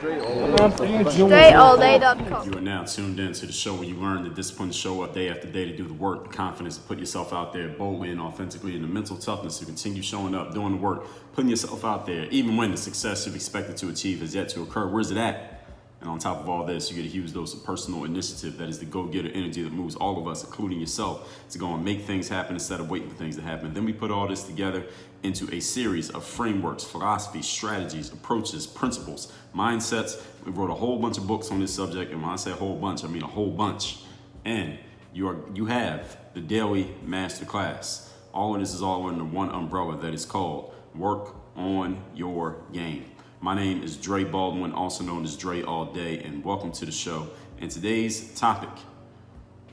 DreAllDay.com. You are now tuned in to the show where you learn the discipline to show up day after day, to do the work, the confidence to put yourself out there boldly and authentically, and the mental toughness to continue showing up, doing the work, putting yourself out there, even when the success you've expected to achieve has yet to occur. Where's it at? And on top of all this, you get a huge dose of personal initiative. That is the go-getter energy that moves all of us, including yourself, to go and make things happen instead of waiting for things to happen. Then we put all this together into a series of frameworks, philosophies, strategies, approaches, principles, mindsets. We wrote a whole bunch of books on this subject. And when I say a whole bunch, I mean a whole bunch. And you have the daily masterclass. All of this is all under one umbrella that is called Work on Your Game. My name is Dre Baldwin, also known as Dre All Day, and welcome to the show. And today's topic,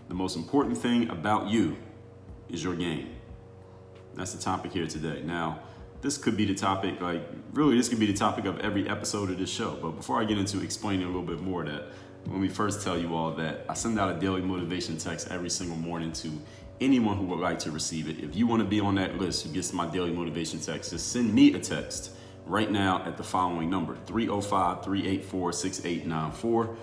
the most important thing about you is your game. That's the topic here today. Now, this could be the topic, this could be the topic of every episode of this show. But before I get into explaining a little bit more of that, let me first tell you all that I send out a daily motivation text every single morning to anyone who would like to receive it. If you want to be on that list who gets my daily motivation text, just send me a text right now at the following number, 305-384-6894.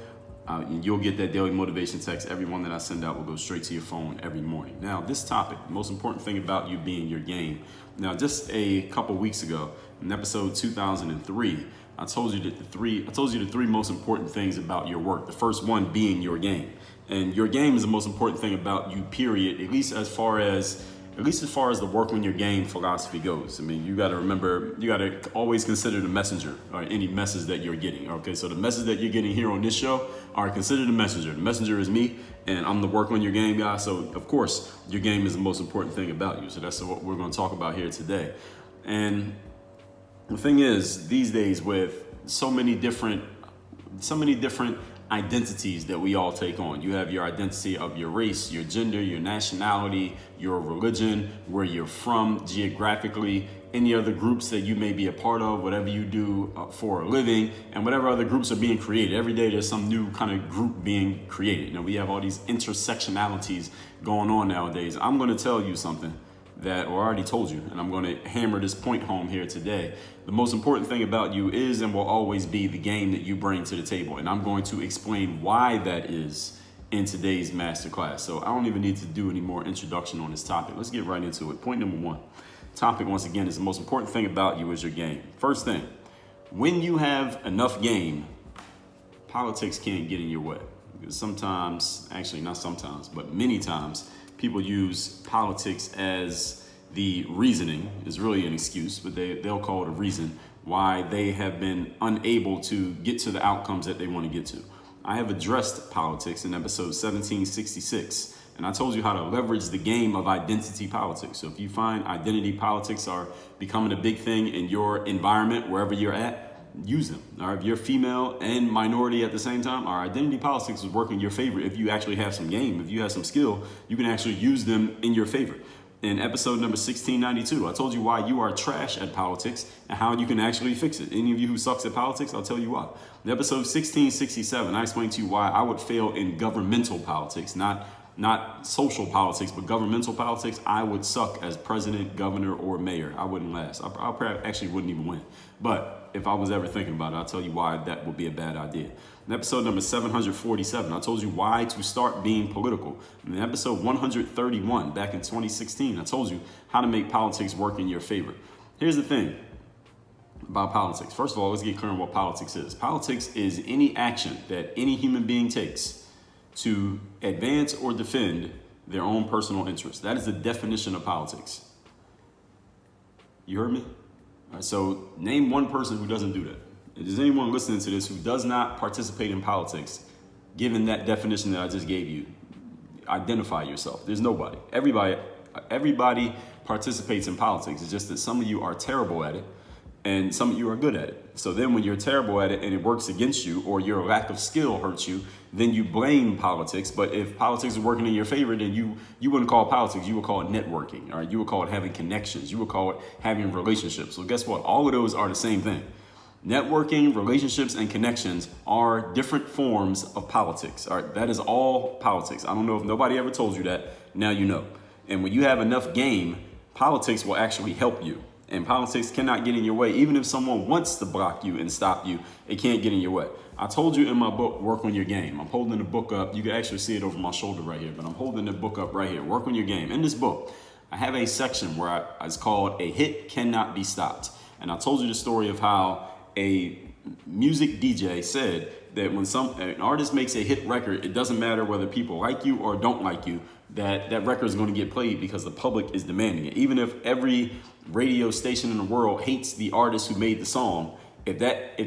And you'll get that daily motivation text. Every one that I send out will go straight to your phone every morning. Now, this topic, the most important thing about you being your game. Now, just a couple weeks ago, in episode 2003, I told you the three most important things about your work. The first one being your game. And your game is the most important thing about you, period, at least as far as the work on your game philosophy goes. I mean, you got to remember, you got to always consider the messenger or any message that you're getting. Okay, so the message that you're getting here on this show, all right, consider the messenger. The messenger is me, and I'm the work on your game guy. So, of course, your game is the most important thing about you. So that's what we're going to talk about here today. And the thing is, these days with so many different identities that we all take on. You have your identity of your race, your gender, your nationality, your religion, where you're from geographically, any other groups that you may be a part of, whatever you do for a living, and whatever other groups are being created. Every day there's some new kind of group being created. Now we have all these intersectionalities going on nowadays. I'm going to tell you something that, or I already told you, and I'm going to hammer this point home here today. The most important thing about you is and will always be the game that you bring to the table. And I'm going to explain why that is in today's masterclass. So I don't even need to do any more introduction on this topic. Let's get right into it. Point number one. Topic, once again, is the most important thing about you is your game. First thing, when you have enough game, politics can't get in your way. Because sometimes, actually not sometimes, but many times, people use politics as the reasoning, is really an excuse, but they'll call it a reason why they have been unable to get to the outcomes that they want to get to. I have addressed politics in episode 1766, and I told you how to leverage the game of identity politics. So if you find identity politics are becoming a big thing in your environment, wherever you're at, use them. All right, if you're female and minority at the same time, our identity politics is working in your favor. If you actually have some game, if you have some skill, you can actually use them in your favor. In episode number 1692, I told you why you are trash at politics and how you can actually fix it. Any of you who sucks at politics, I'll tell you why. In episode 1667, I explained to you why I would fail in governmental politics, not social politics, but governmental politics. I would suck as president, governor, or mayor. I wouldn't last. I probably actually wouldn't even win. But if I was ever thinking about it, I'll tell you why that would be a bad idea. In episode number 747, I told you why to start being political. In episode 131, back in 2016, I told you how to make politics work in your favor. Here's the thing about politics. First of all, let's get clear on what politics is. Politics is any action that any human being takes to advance or defend their own personal interests. That is the definition of politics. You heard me? All right, so name one person who doesn't do that. If there's anyone listening to this who does not participate in politics, given that definition that I just gave you, identify yourself. There's nobody. Everybody participates in politics. It's just that some of you are terrible at it and some of you are good at it. So then when you're terrible at it and it works against you, or your lack of skill hurts you, then you blame politics. But if politics is working in your favor, then you wouldn't call it politics. You would call it networking. All right? You would call it having connections. You would call it having relationships. So guess what? All of those are the same thing. Networking, relationships, and connections are different forms of politics. All right? That is all politics. I don't know if nobody ever told you that. Now you know. And when you have enough game, politics will actually help you. And politics cannot get in your way. Even if someone wants to block you and stop you, it can't get in your way. I told you in my book, Work on Your Game. I'm holding the book up. You can actually see it over my shoulder right here, but I'm holding the book up right here. Work on Your Game. In this book, I have a section where it's called A Hit Cannot Be Stopped. And I told you the story of how a music DJ said that when an artist makes a hit record, it doesn't matter whether people like you or don't like you, that record is going to get played because the public is demanding it. Even if every radio station in the world hates the artist who made the song, if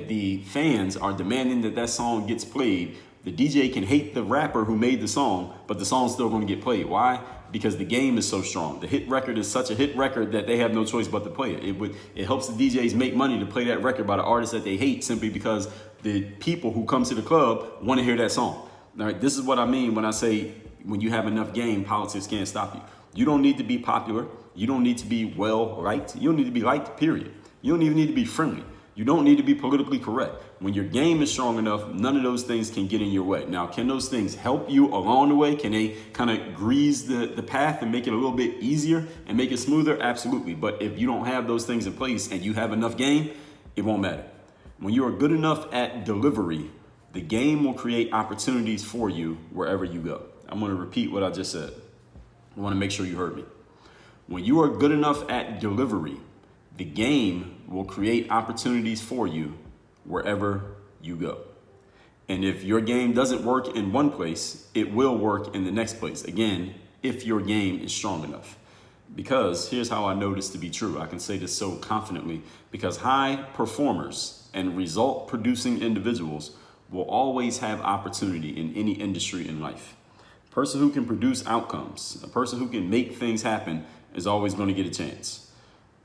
the fans are demanding that song gets played, the DJ can hate the rapper who made the song, but the song's still going to get played. Why? Because the game is so strong. The hit record is such a hit record that they have no choice but to play it. It helps the DJs make money to play that record by the artist that they hate, simply because the people who come to the club want to hear that song. All right, this is what I mean when I say when you have enough game, politics can't stop you. You don't need to be popular. You don't need to be well liked. You don't need to be liked, period. You don't even need to be friendly. You don't need to be politically correct. When your game is strong enough, none of those things can get in your way. Now, can those things help you along the way? Can they kind of grease the path and make it a little bit easier and make it smoother? Absolutely. But if you don't have those things in place and you have enough game, it won't matter. When you are good enough at delivery, the game will create opportunities for you wherever you go. I'm going to repeat what I just said. I want to make sure you heard me. When you are good enough at delivery, the game will create opportunities for you wherever you go. And if your game doesn't work in one place, it will work in the next place. Again, if your game is strong enough. Because here's how I know this to be true. I can say this so confidently because high performers and result producing individuals will always have opportunity in any industry in life. A person who can produce outcomes, a person who can make things happen is always going to get a chance.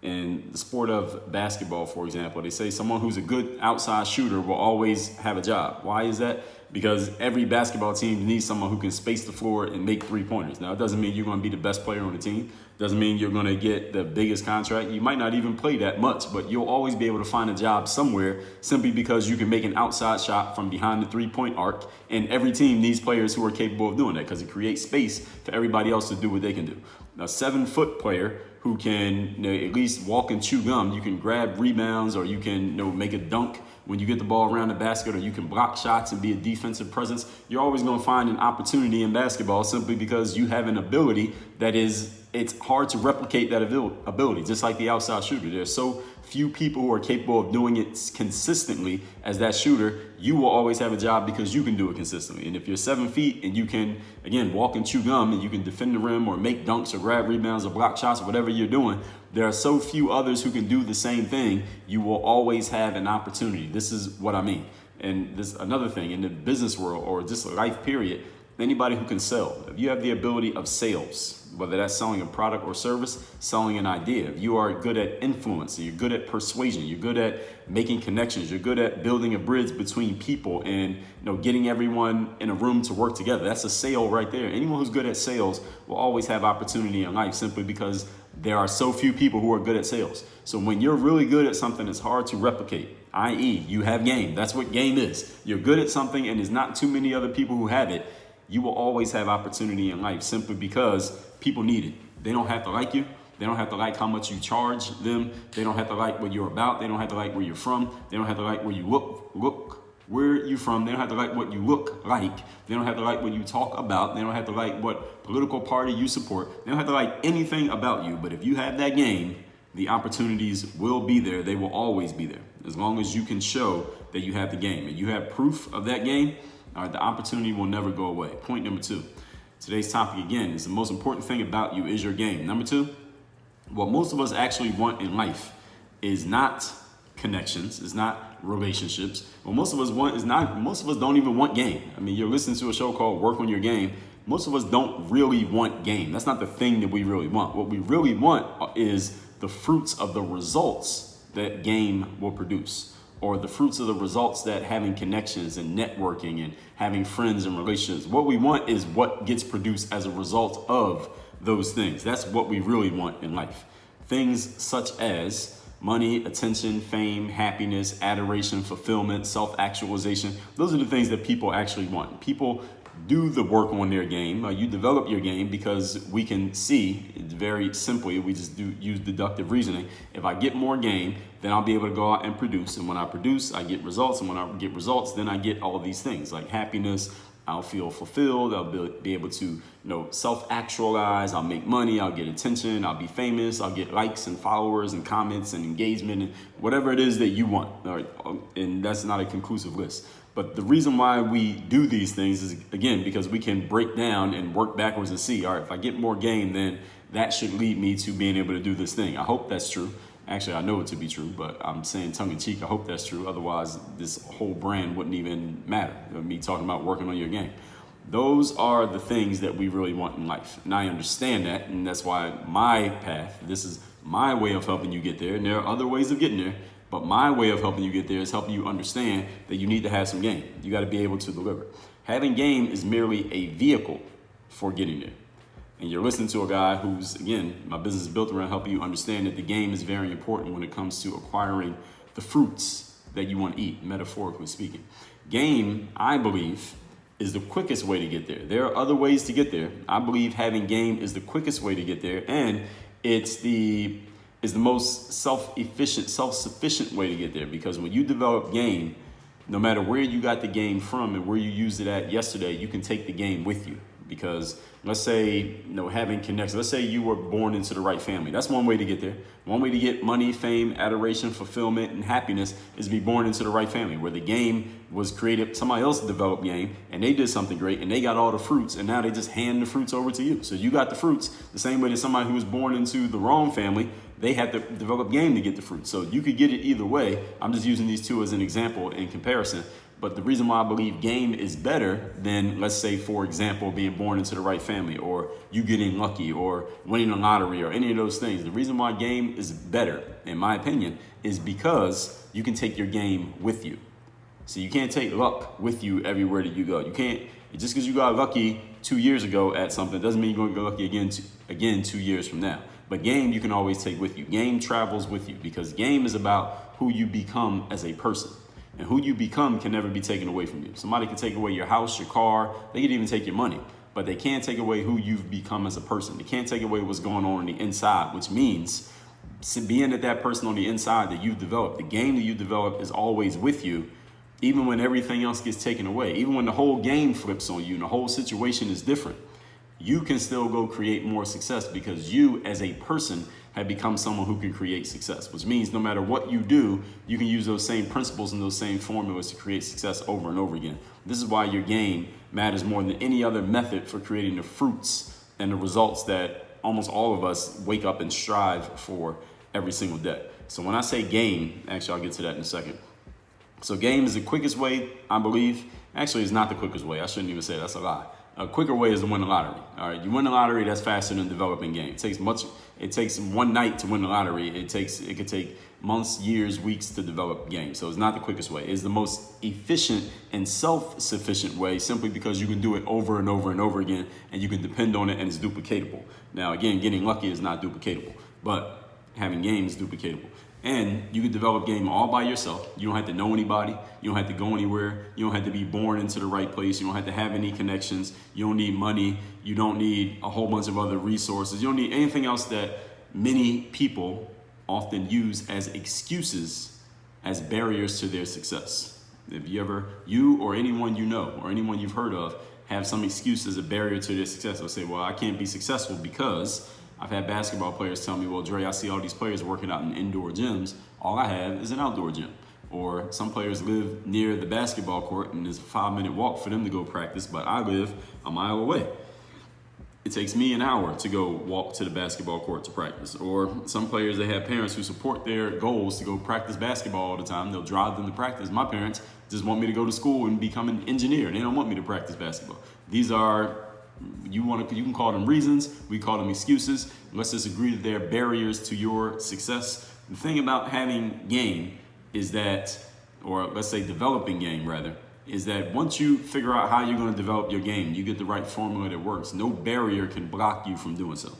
In the sport of basketball, for example, they say someone who's a good outside shooter will always have a job. Why is that? Because every basketball team needs someone who can space the floor and make three-pointers. Now, it doesn't mean you're going to be the best player on the team. Doesn't mean you're going to get the biggest contract. You might not even play that much, but you'll always be able to find a job somewhere simply because you can make an outside shot from behind the three-point arc. And every team needs players who are capable of doing that because it creates space for everybody else to do what they can do. A 7-foot player who can at least walk and chew gum, you can grab rebounds, or you can make a dunk when you get the ball around the basket, or you can block shots and be a defensive presence. You're always going to find an opportunity in basketball simply because you have an ability that it's hard to replicate that ability, just like the outside shooter. There's so few people who are capable of doing it consistently as that shooter. You will always have a job because you can do it consistently. And if you're 7 feet and you can, again, walk and chew gum and you can defend the rim or make dunks or grab rebounds or block shots or whatever you're doing, there are so few others who can do the same thing. You will always have an opportunity. This is what I mean. And this another thing in the business world or just life period, anybody who can sell, if you have the ability of sales, whether that's selling a product or service, selling an idea, if you are good at influence, you're good at persuasion, you're good at making connections, you're good at building a bridge between people and getting everyone in a room to work together, that's a sale right there. Anyone who's good at sales will always have opportunity in life simply because there are so few people who are good at sales. So when you're really good at something, it's hard to replicate, i.e. you have game. That's what game is. You're good at something and there's not too many other people who have it. You will always have opportunity in life simply because people need it. They don't have to like you. They don't have to like how much you charge them. They don't have to like what you're about. They don't have to like where you're from. They don't have to like where you look where you're from. They don't have to like what you look like. They don't have to like what you talk about. They don't have to like what political party you support. They don't have to like anything about you. But if you have that game, the opportunities will be there. They will always be there. As long as you can show that you have the game and you have proof of that game, the opportunity will never go away. Point number 2. Today's topic again is the most important thing about you is your game. Number 2, what most of us actually want in life is not connections, is not relationships. What most of us want is not, most of us don't even want game. I mean, you're listening to a show called Work on Your Game. Most of us don't really want game. That's not the thing that we really want. What we really want is the fruits of the results that game will produce, or the fruits of the results that having connections and networking and having friends and relationships. What we want is what gets produced as a result of those things. That's what we really want in life. Things such as money, attention, fame, happiness, adoration, fulfillment, self-actualization. Those are the things that people actually want. People do the work on their game. You develop your game because we can see, it's very simply, we just use deductive reasoning. If I get more game, then I'll be able to go out and produce. And when I produce, I get results. And when I get results, then I get all of these things like happiness. I'll feel fulfilled. I'll be able to, self-actualize. I'll make money. I'll get attention. I'll be famous. I'll get likes and followers and comments and engagement and whatever it is that you want. All right? And that's not a conclusive list. But the reason why we do these things is, again, because we can break down and work backwards and see, all right, if I get more game, then that should lead me to being able to do this thing. I hope that's true. Actually, I know it to be true, but I'm saying tongue in cheek, I hope that's true. Otherwise, this whole brand wouldn't even matter. Me talking about working on your game. Those are the things that we really want in life. And I understand that. And that's why my path, this is my way of helping you get there. And there are other ways of getting there. But my way of helping you get there is helping you understand that you need to have some game. You got to be able to deliver. Having game is merely a vehicle for getting there. And you're listening to a guy who's, again, my business is built around helping you understand that the game is very important when it comes to acquiring the fruits that you want to eat, metaphorically speaking. Game, I believe, is the quickest way to get there. There are other ways to get there. I believe having game is the quickest way to get there, and it's the most self-sufficient way to get there, because when you develop game, no matter where you got the game from and where you used it at yesterday, you can take the game with you. Because let's say, having connections, let's say you were born into the right family. That's one way to get there. One way to get money, fame, adoration, fulfillment, and happiness is to be born into the right family, where the game was created, somebody else developed game, and they did something great, and they got all the fruits, and now they just hand the fruits over to you. So you got the fruits the same way that somebody who was born into the wrong family, they had to develop game to get the fruits. So you could get it either way. I'm just using these two as an example in comparison. But the reason why I believe game is better than, let's say, for example, being born into the right family, or you getting lucky, or winning a lottery, or any of those things. The reason why game is better, in my opinion, is because you can take your game with you. So you can't take luck with you everywhere that you go. You can't, just because you got lucky 2 years ago at something doesn't mean you're going to get lucky again 2 years from now. But game you can always take with you. Game travels with you, because game is about who you become as a person. And who you become can never be taken away from you. Somebody can take away your house, your car, they can even take your money, but they can't take away who you've become as a person. They can't take away what's going on the inside, which means being that person on the inside that you've developed, the game that you develop is always with you, even when everything else gets taken away. Even when the whole game flips on you and the whole situation is different, you can still go create more success, because you as a person have become someone who can create success, which means no matter what you do, you can use those same principles and those same formulas to create success over and over again. This is why your game matters more than any other method for creating the fruits and the results that almost all of us wake up and strive for every single day. So when I say game, actually I'll get to that in a second. So game is the quickest way, I believe. Actually, it's not the quickest way. I shouldn't even say that. That's a lie. A quicker way is to win the lottery. All right, you win the lottery, that's faster than developing game. It takes one night to win the lottery. It could take months, years, weeks to develop game. So it's not the quickest way. It's the most efficient and self-sufficient way, simply because you can do it over and over and over again, and you can depend on it, and it's duplicatable. Now, again, getting lucky is not duplicatable, but having game is duplicatable. And you can develop game all by yourself. You don't have to know anybody. You don't have to go anywhere. You don't have to be born into the right place. You don't have to have any connections. You don't need money. You don't need a whole bunch of other resources. You don't need anything else that many people often use as excuses, as barriers to their success. If you or anyone you know or anyone you've heard of have some excuse as a barrier to their success, they'll say, well, I can't be successful because I've had basketball players tell me, well, Dre, I see all these players working out in indoor gyms. All I have is an outdoor gym. Or some players live near the basketball court and it's a 5-minute walk for them to go practice, but I live a mile away. It takes me an hour to go walk to the basketball court to practice. Or some players, they have parents who support their goals to go practice basketball all the time. They'll drive them to practice. My parents just want me to go to school and become an engineer. They don't want me to practice basketball. These are, you can call them reasons, we call them excuses. Let's just agree that they're barriers to your success. The thing about having game is that, or let's say developing game rather, is that once you figure out how you're going to develop your game, you get the right formula that works. No barrier can block you from doing so.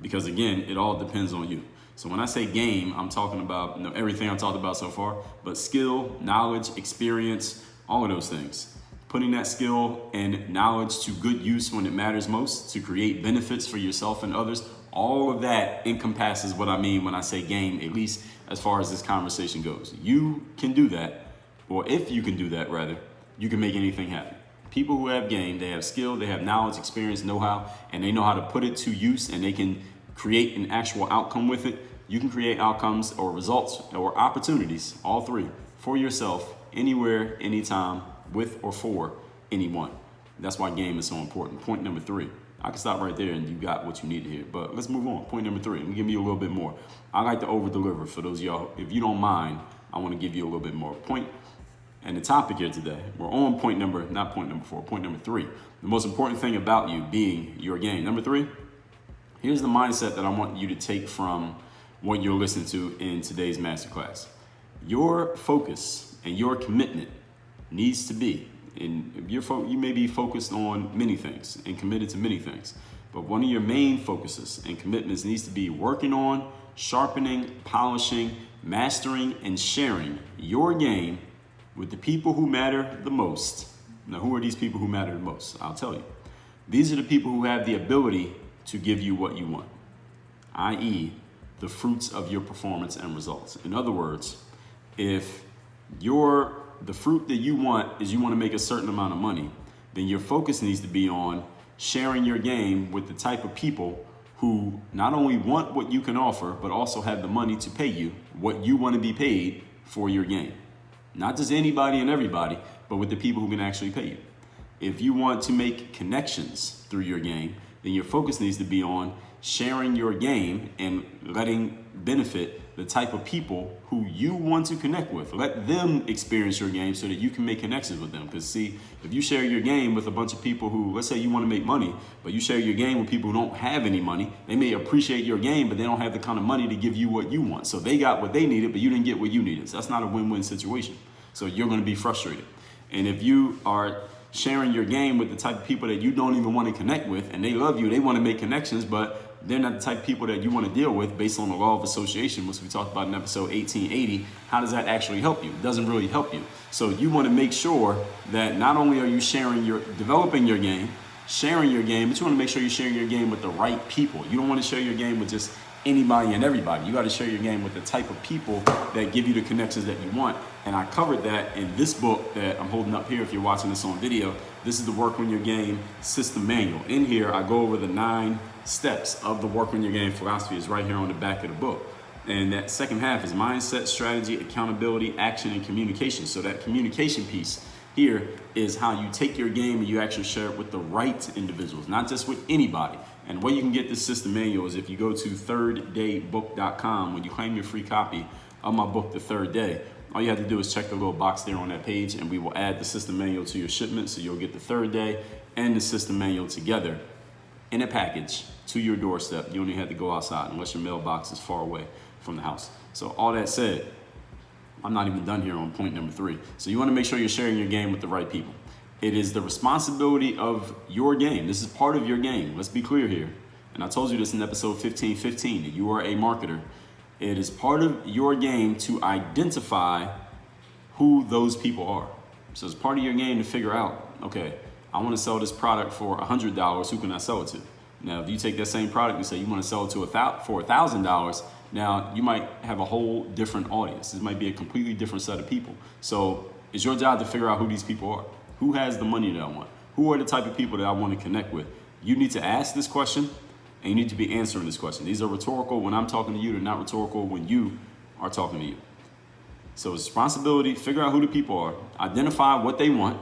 Because again, it all depends on you. So when I say game, I'm talking about everything I've talked about so far, but skill, knowledge, experience, all of those things. putting that skill and knowledge to good use when it matters most, to create benefits for yourself and others. All of that encompasses what I mean when I say game, at least as far as this conversation goes. You can do that, or if you can do that rather, you can make anything happen. People who have game, they have skill, they have knowledge, experience, know-how, and they know how to put it to use, and they can create an actual outcome with it. You can create outcomes or results or opportunities, all three, for yourself, anywhere, anytime, with or for anyone. That's why game is so important. Point number 3. I can stop right there and you got what you need to hear. But let's move on. Point number 3. Let me give you a little bit more. I like to over deliver for those of y'all. If you don't mind, I want to give you a little bit more. Point and the topic here today. We're on not point number 4, point number 3. The most important thing about you being your game. Number 3, here's the mindset that I want you to take from what you're listening to in today's masterclass. Your focus and your commitment needs to be, and you may be focused on many things and committed to many things, but one of your main focuses and commitments needs to be working on, sharpening, polishing, mastering, and sharing your game with the people who matter the most. Now, who are these people who matter the most? I'll tell you. These are the people who have the ability to give you what you want, i.e., the fruits of your performance and results. In other words, if the fruit that you want is you want to make a certain amount of money, then your focus needs to be on sharing your game with the type of people who not only want what you can offer, but also have the money to pay you what you want to be paid for your game. Not just anybody and everybody, but with the people who can actually pay you. If you want to make connections through your game, then your focus needs to be on sharing your game and letting benefit the type of people who you want to connect with. Let them experience your game so that you can make connections with them. Because see, if you share your game with a bunch of people who, let's say you want to make money, but you share your game with people who don't have any money, they may appreciate your game, but they don't have the kind of money to give you what you want. So they got what they needed, but you didn't get what you needed. So that's not a win-win situation. So you're going to be frustrated. And if you are sharing your game with the type of people that you don't even want to connect with, and they love you, they want to make connections, but they're not the type of people that you want to deal with based on the law of association, which we talked about in episode 1880. How does that actually help you? It doesn't really help you. So you want to make sure that not only are you developing your game, sharing your game, but you want to make sure you're sharing your game with the right people. You don't want to share your game with just anybody and everybody. You got to share your game with the type of people that give you the connections that you want. And I covered that in this book that I'm holding up here if you're watching this on video. This is the Work on Your Game System Manual. In here, I go over the 9 steps of the Work on Your Game philosophy. Is right here on the back of the book. And that second half is mindset, strategy, accountability, action, and communication. So that communication piece here is how you take your game and you actually share it with the right individuals, not just with anybody. And the way you can get this system manual is if you go to thirddaybook.com. When you claim your free copy of my book, The Third Day, all you have to do is check the little box there on that page, and we will add the system manual to your shipment. So you'll get the third day and the system manual together in a package to your doorstep. You don't even have to go outside unless your mailbox is far away from the house. So all that said, I'm not even done here on point number 3. So you want to make sure you're sharing your game with the right people. It is the responsibility of your game. This is part of your game. Let's be clear here. And I told you this in episode 1515, that you are a marketer. It is part of your game to identify who those people are. So it's part of your game to figure out, okay, I want to sell this product for $100. Who can I sell it to? Now, if you take that same product and say you want to sell it for $1,000, now you might have a whole different audience. This might be a completely different set of people. So it's your job to figure out who these people are. Who has the money that I want? Who are the type of people that I want to connect with? You need to ask this question, and you need to be answering this question. These are rhetorical when I'm talking to you. They're not rhetorical when you are talking to you. So it's responsibility, figure out who the people are, identify what they want,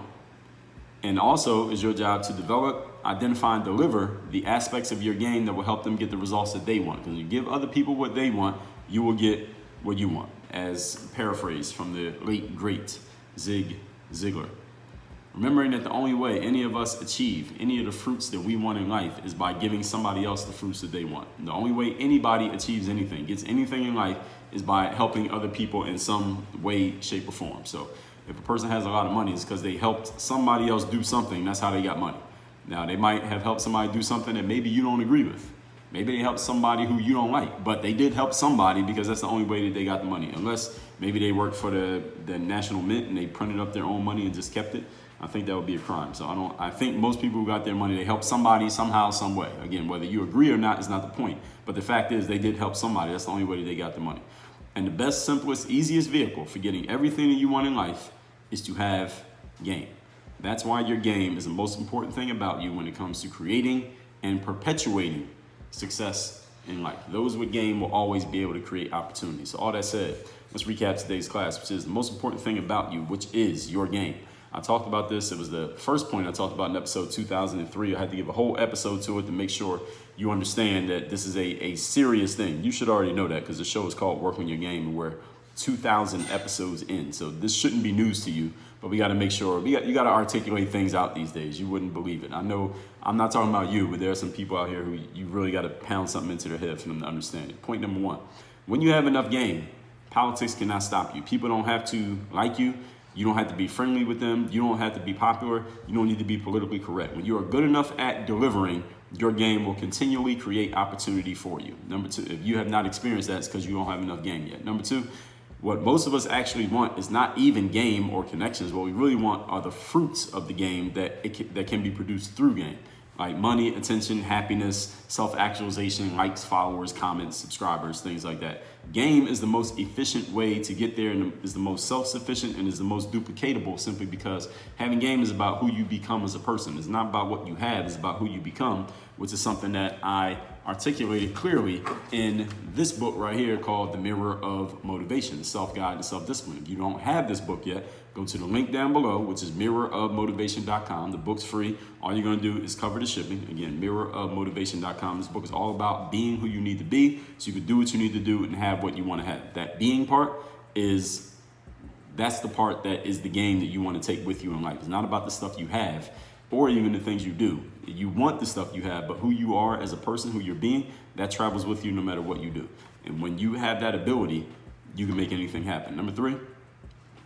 and also it's your job to develop, identify, and deliver the aspects of your game that will help them get the results that they want. Because when you give other people what they want, you will get what you want, as paraphrased from the late, great Zig Ziglar. Remembering that the only way any of us achieve any of the fruits that we want in life is by giving somebody else the fruits that they want. And the only way anybody achieves anything, gets anything in life, is by helping other people in some way, shape, or form. So if a person has a lot of money, it's because they helped somebody else do something. That's how they got money. Now, they might have helped somebody do something that maybe you don't agree with. Maybe they helped somebody who you don't like, but they did help somebody because that's the only way that they got the money. Unless maybe they worked for the National Mint and they printed up their own money and just kept it. I think that would be a crime. So I think most people who got their money, they helped somebody somehow, some way. Again, whether you agree or not is not the point. But the fact is they did help somebody. That's the only way that they got the money. And the best, simplest, easiest vehicle for getting everything that you want in life is to have game. That's why your game is the most important thing about you when it comes to creating and perpetuating success in life. Those with game will always be able to create opportunities. So all that said, let's recap today's class, which is the most important thing about you, which is your game. I talked about this. It was the first point I talked about in episode 2003. I had to give a whole episode to it to make sure you understand that this is a serious thing. You should already know that because the show is called Work on Your Game and we're 2,000 episodes in. So this shouldn't be news to you, but we got to make sure you got to articulate things out these days. You wouldn't believe it. I know I'm not talking about you, but there are some people out here who you really got to pound something into their head for them to understand it. Point number one, when you have enough game, politics cannot stop you. People don't have to like you. You don't have to be friendly with them. You don't have to be popular. You don't need to be politically correct. When you are good enough at delivering, your game will continually create opportunity for you. Number two, if you have not experienced that, it's because you don't have enough game yet. Number two, what most of us actually want is not even game or connections. What we really want are the fruits of the game that can be produced through game. Like money, attention, happiness, self-actualization, likes, followers, comments, subscribers, things like that. Game is the most efficient way to get there and is the most self-sufficient and is the most duplicatable simply because having game is about who you become as a person. It's not about what you have, it's about who you become, which is something that I articulated clearly in this book right here called The Mirror of Motivation, Self-Guide to Self-Discipline. If you don't have this book yet, go to the link down below, which is mirrorofmotivation.com. The book's free. All you're going to do is cover the shipping. Again, mirrorofmotivation.com. This book is all about being who you need to be so you can do what you need to do and have what you want to have. That being part that's the part that is the game that you want to take with you in life. It's not about the stuff you have or even the things you do. You want the stuff you have, but who you are as a person, who you're being, that travels with you no matter what you do. And when you have that ability, you can make anything happen. Number three,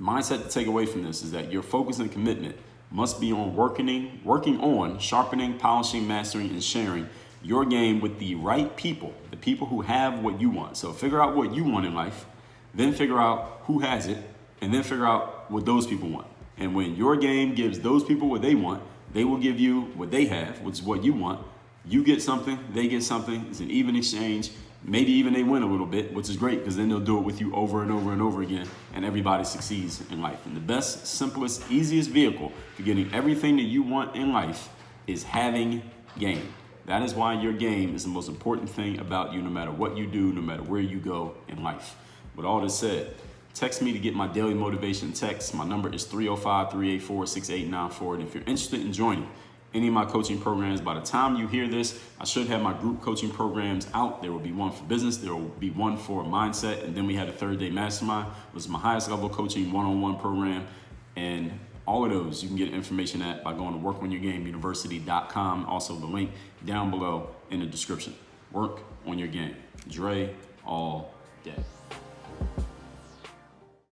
mindset to take away from this is that your focus and commitment must be on working on sharpening, polishing, mastering, and sharing your game with the right people, the people who have what you want. So figure out what you want in life, then figure out who has it, and then figure out what those people want. And when your game gives those people what they want, they will give you what they have, which is what you want. You get something, they get something. It's an even exchange. Maybe even they win a little bit, which is great because then they'll do it with you over and over and over again, and everybody succeeds in life. And the best, simplest, easiest vehicle for getting everything that you want in life is having game. That is why your game is the most important thing about you, no matter what you do, no matter where you go in life. With all this said, text me to get my daily motivation text. My number is 305-384-6894. And if you're interested in joining any of my coaching programs, by the time you hear this, I should have my group coaching programs out. There will be one for business. There will be one for mindset. And then we had a 3rd-day mastermind, which is my highest level coaching one-on-one program. And all of those you can get information at by going to workonyourgameuniversity.com. Also the link down below in the description. Work on your game. Dre all day.